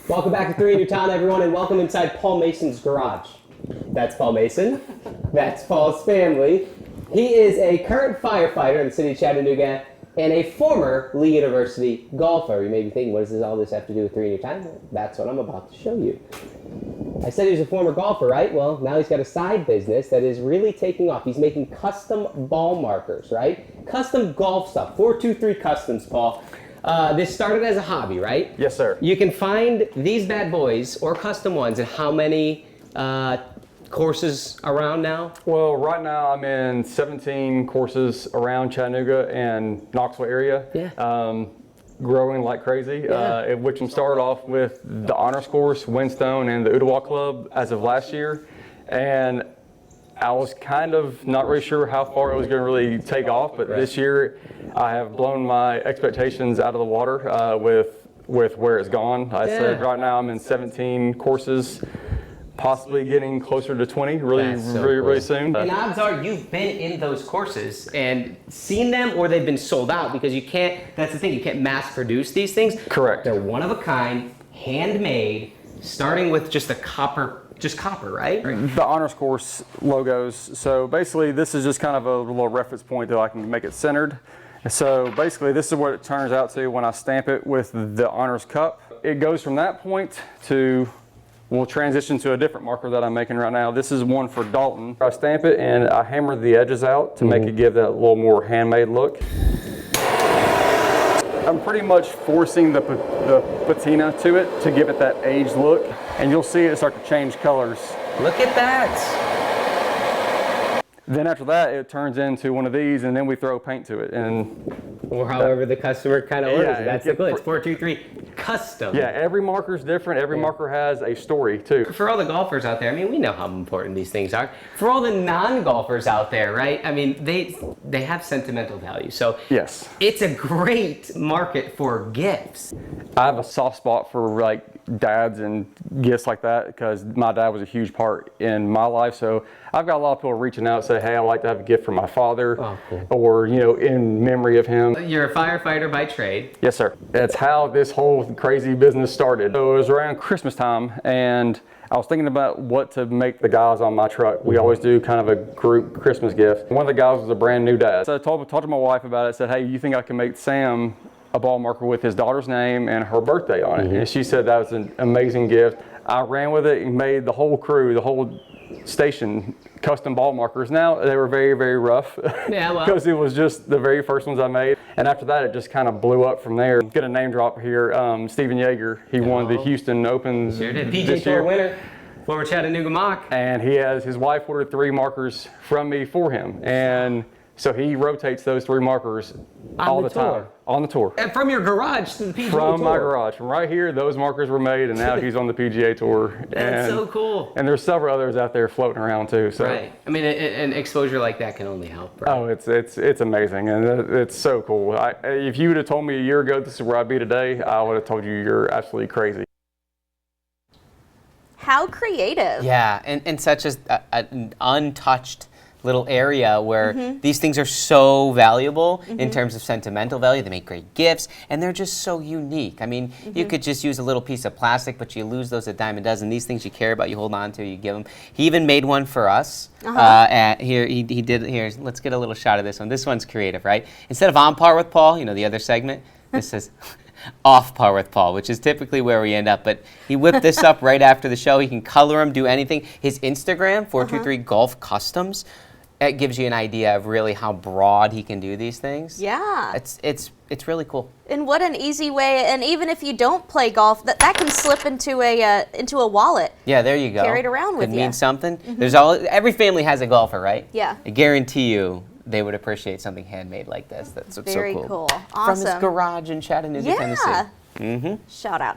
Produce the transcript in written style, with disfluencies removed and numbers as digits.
Welcome back to 3 in Your Town, everyone, and welcome inside Paul Mason's garage. That's Paul Mason. That's Paul's family. He is a current firefighter in the city of Chattanooga and a former Lee University golfer. You may be thinking, what does all this have to do with 3 in Your Town? That's what I'm about to show you. I said he was a former golfer, right? Well, now he's got a side business that is really taking off. He's making custom ball markers, right? Custom golf stuff. 423 Customs, Paul. This started as a hobby, right? Yes, sir. You can find these bad boys or custom ones at how many courses around now? Well, right now I'm in 17 courses around Chattanooga and Knoxville area. Yeah. Growing like crazy, which started off with the honors course, Windstone, and the Ottawa Club as of last year. And I was kind of not really sure how far it was going to really take off, but this year I have blown my expectations out of the water with where it's gone. I said right now I'm in 17 courses, possibly getting closer to 20 really soon. And odds are you've been in those courses and seen them, or they've been sold out, because you can't, that's the thing, you can't mass produce these things. Correct. They're one of a kind, handmade, starting with just copper, right? The honors course logos. So basically this is just kind of a little reference point that I can make it centered. So basically this is what it turns out to when I stamp it with the honors cup. It goes from that point to, we'll transition to a different marker that I'm making right now. This is one for Dalton. I stamp it and I hammer the edges out to make it give that little more handmade look. I'm pretty much forcing the patina to it to give it that aged look, and you'll see it start to change colors. Look at that. Then after that, it turns into one of these, and then we throw paint to it. Or however the customer kind of orders it. That's the cool. It's 423 Custom. Yeah, every marker is different. Every marker has a story too. For all the golfers out there, I mean, we know how important these things are. For all the non-golfers out there, right? I mean, they have sentimental value. So yes, it's a great market for gifts. I have a soft spot for like dads and gifts like that because my dad was a huge part in my life. So I've got a lot of people reaching out and say, hey, I'd like to have a gift for my father, or, you know, in memory of him. You're a firefighter by trade. Yes, sir. That's how this whole crazy business started. So it was around Christmas time, and I was thinking about what to make the guys on my truck. We always do kind of a group Christmas gift. One of the guys was a brand new dad. So I talked to my wife about it, said, hey, you think I can make Sam a ball marker with his daughter's name and her birthday on it? And she said that was an amazing gift. I ran with it and made the whole crew, the whole station, custom ball markers. Now they were very, very rough. Yeah, well, because it was just the very first ones I made. And after that, it just kind of blew up from there. Get a name drop here. Steven Yeager, he won the Houston Open. Sure did. PGA Tour winner, former Chattanooga Mock. And his wife ordered 3 markers from me for him. And so he rotates those 3 markers all the time. On the tour. And from your garage to the PGA Tour. From my garage. From right here, those markers were made, and now he's on the PGA Tour. That's so cool. And there's several others out there floating around too. So. Right. I mean, an exposure like that can only help. Right? Oh, it's amazing, and it's so cool. If you would have told me a year ago this is where I'd be today, I would have told you you're absolutely crazy. How creative. Yeah, and such as an untouched little area where these things are so valuable in terms of sentimental value. They make great gifts, and they're just so unique. I mean, you could just use a little piece of plastic, but you lose those a dime a dozen. These things you care about, you hold on to, you give them. He even made one for us. Here, let's get a little shot of this one. This one's creative, right? Instead of On Par with Paul, you know, the other segment, this says Off Par with Paul, which is typically where we end up. But he whipped this up right after the show. He can color them, do anything. His Instagram, 423 Golf Customs, it gives you an idea of really how broad he can do these things. Yeah. It's really cool. And what an easy way, and even if you don't play golf, that can slip into a wallet. Yeah, there you go. Carry it around with you. Could mean something. Every family has a golfer, right? Yeah. I guarantee you they would appreciate something handmade like this. That's what's Very so cool. cool. Awesome. From his garage in Chattanooga, Tennessee. Shout out.